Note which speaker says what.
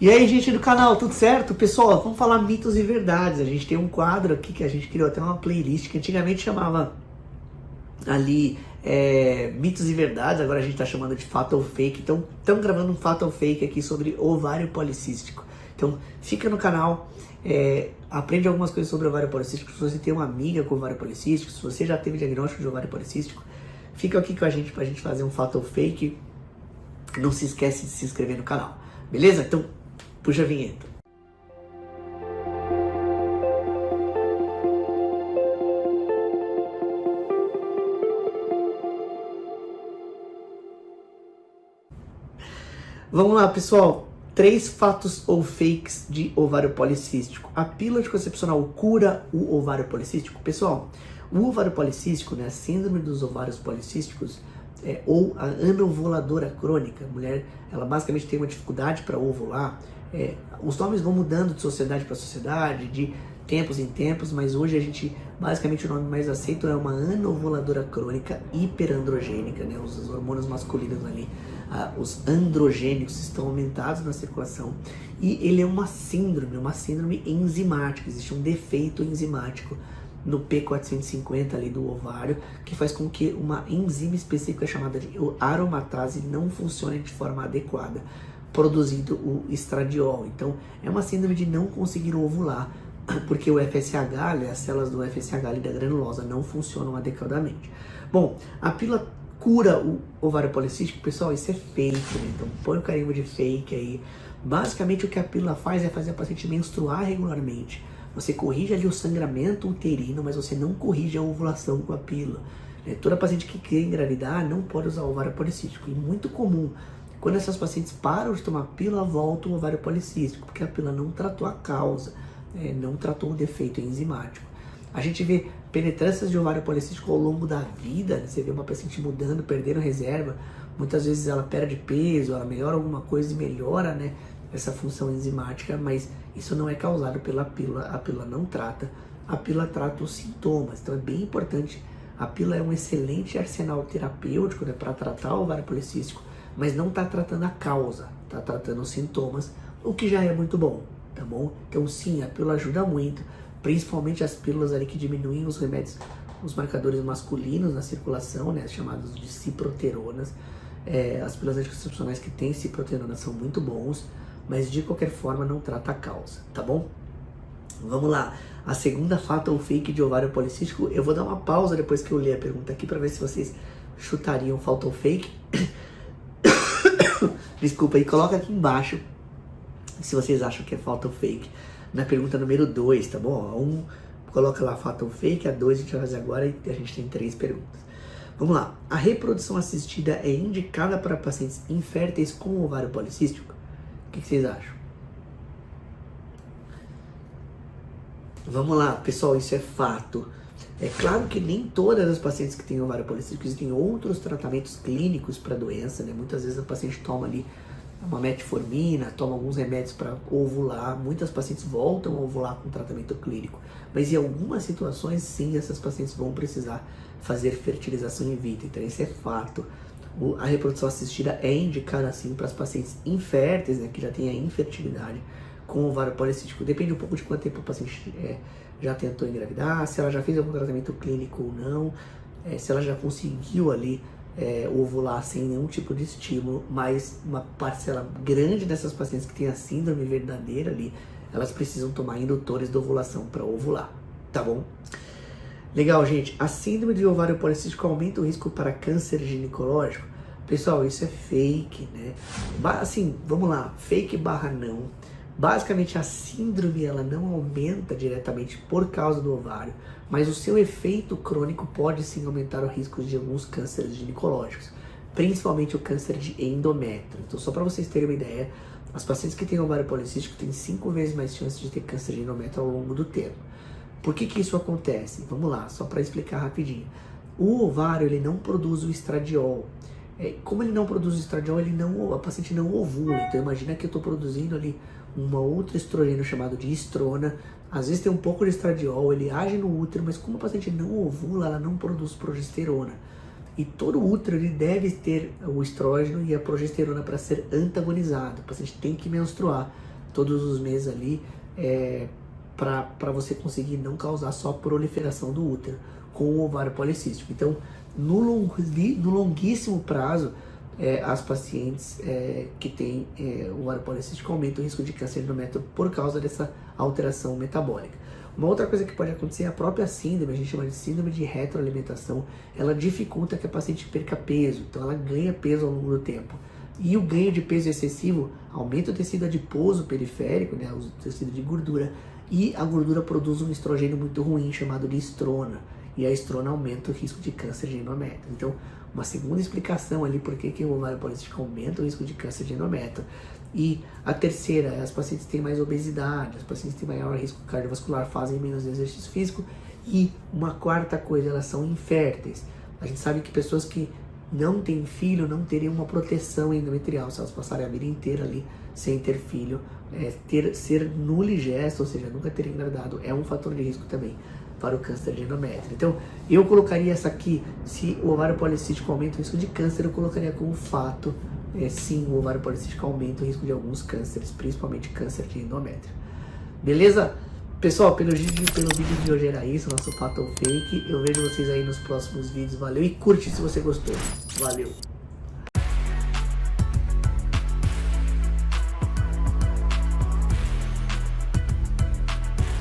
Speaker 1: E aí, gente do canal, tudo certo? Pessoal, vamos falar mitos e verdades. A gente tem um quadro aqui que a gente criou até uma playlist que antigamente chamava ali mitos e verdades, agora a gente tá chamando de fato ou fake. Então, estamos gravando um fato ou fake aqui sobre ovário policístico. Então, fica no canal, aprende algumas coisas sobre ovário policístico. Se você tem uma amiga com ovário policístico, se você já teve diagnóstico de ovário policístico, fica aqui com a gente pra gente fazer um fato ou fake. Não se esquece de se inscrever no canal, beleza? Então, puxa a vinheta. Vamos lá, pessoal. 3 fatos ou fakes de ovário policístico. A pílula anticoncepcional cura o ovário policístico? Pessoal, o ovário policístico, né, a síndrome dos ovários policísticos, ou a anovuladora crônica, a mulher, ela basicamente tem uma dificuldade para ovular. Os nomes vão mudando de sociedade para sociedade, de tempos em tempos, mas hoje a gente, basicamente o nome mais aceito é uma anovuladora crônica hiperandrogênica, né? Os hormônios masculinos ali, os androgênicos estão aumentados na circulação, e ele é uma síndrome enzimática, existe um defeito enzimático no P450 ali do ovário, que faz com que uma enzima específica chamada de aromatase não funcione de forma adequada, produzindo o estradiol. Então, é uma síndrome de não conseguir ovular, porque o FSH, né, as células do FSH ali da granulosa não funcionam adequadamente. Bom, a pílula cura o ovário policístico, pessoal, isso é fake, né? Então põe o carimbo de fake aí. Basicamente o que a pílula faz é fazer a paciente menstruar regularmente. Você corrige ali o sangramento uterino, mas você não corrige a ovulação com a pílula. Toda paciente que quer engravidar não pode usar o ovário policístico. E muito comum, quando essas pacientes param de tomar pílula, volta o ovário policístico, porque a pílula não tratou a causa, não tratou o defeito enzimático. A gente vê penetrâncias de ovário policístico ao longo da vida, né? Você vê uma paciente mudando, perdendo reserva, muitas vezes ela perde peso, ela melhora alguma coisa e melhora, né, essa função enzimática, mas isso não é causado pela pílula, a pílula não trata, a pílula trata os sintomas. Então é bem importante, a pílula é um excelente arsenal terapêutico, né, para tratar o ovário policístico, mas não está tratando a causa, está tratando os sintomas, o que já é muito bom, tá bom? Então sim, a pílula ajuda muito, principalmente as pílulas ali que diminuem os remédios, os marcadores masculinos na circulação, né, chamados de ciproteronas. As pílulas anticoncepcionais que têm ciproterona são muito bons, mas de qualquer forma não trata a causa, tá bom? Vamos lá, a segunda fato ou fake de ovário policístico. Eu vou dar uma pausa depois que eu ler a pergunta aqui para ver se vocês chutariam fato ou fake. Desculpa aí, coloca aqui embaixo se vocês acham que é fato ou fake. Na pergunta número 2, tá bom? Coloca lá fato ou fake, a 2 a gente vai fazer agora e a gente tem 3 perguntas. Vamos lá. A reprodução assistida é indicada para pacientes inférteis com ovário policístico? O que vocês acham? Vamos lá, pessoal, isso é fato. É claro que nem todas as pacientes que têm ovário policístico, existem outros tratamentos clínicos para a doença, né? Muitas vezes a paciente toma ali uma metformina, toma alguns remédios para ovular. Muitas pacientes voltam a ovular com tratamento clínico, mas em algumas situações, sim, essas pacientes vão precisar fazer fertilização in vitro. Então, isso é fato. A reprodução assistida é indicada, sim, para as pacientes inférteis, né, que já têm a infertilidade com ovário policístico. Depende um pouco de quanto tempo a paciente já tentou engravidar, se ela já fez algum tratamento clínico ou não, se ela já conseguiu ali ovular sem nenhum tipo de estímulo, mas uma parcela grande dessas pacientes que têm a síndrome verdadeira ali, elas precisam tomar indutores de ovulação para ovular, tá bom? Legal, gente. A síndrome de ovário policístico aumenta o risco para câncer ginecológico? Pessoal, isso é fake, né? Assim, vamos lá, fake barra não. Basicamente, a síndrome ela não aumenta diretamente por causa do ovário, mas o seu efeito crônico pode sim aumentar o risco de alguns cânceres ginecológicos, principalmente o câncer de endométrio. Então, só para vocês terem uma ideia, as pacientes que têm ovário policístico têm 5 vezes mais chance de ter câncer de endométrio ao longo do tempo. Por que isso acontece? Vamos lá, só para explicar rapidinho. O ovário ele não produz o estradiol. Como ele não produz o estradiol, a paciente não ovula. Então imagina que eu estou produzindo ali uma outra estrogênio chamado de estrona. Às vezes tem um pouco de estradiol, ele age no útero, mas como a paciente não ovula, ela não produz progesterona. E todo útero ele deve ter o estrógeno e a progesterona para ser antagonizado. O paciente tem que menstruar todos os meses ali, para você conseguir não causar só proliferação do útero com o ovário policístico. Então, no longuíssimo prazo, as pacientes que têm ovário policístico aumentam o risco de câncer de endométrio por causa dessa alteração metabólica. Uma outra coisa que pode acontecer é a própria síndrome, a gente chama de síndrome de retroalimentação, ela dificulta que a paciente perca peso, então ela ganha peso ao longo do tempo. E o ganho de peso excessivo aumenta o tecido adiposo periférico, né, o tecido de gordura, e a gordura produz um estrogênio muito ruim chamado de estrona, e a estrona aumenta o risco de câncer de endométrio. Então, uma segunda explicação ali por que o ovário policístico aumenta o risco de câncer de endométrio. E a terceira, as pacientes têm mais obesidade, as pacientes têm maior risco cardiovascular, fazem menos exercício físico. E uma quarta coisa, elas são inférteis. A gente sabe que pessoas que não têm filho não teriam uma proteção endometrial se elas passarem a vida inteira ali sem ter filho. Ser nuligesto, ou seja, nunca ter engravidado, é um fator de risco também para o câncer de endométrio. Então, eu colocaria essa aqui, se o ovário policístico aumenta o risco de câncer, eu colocaria como fato, sim, o ovário policístico aumenta o risco de alguns cânceres, principalmente câncer de endométrio. Beleza? Pessoal, pelo vídeo de hoje era isso, nosso fato ou fake. Eu vejo vocês aí nos próximos vídeos. Valeu e curte se você gostou. Valeu!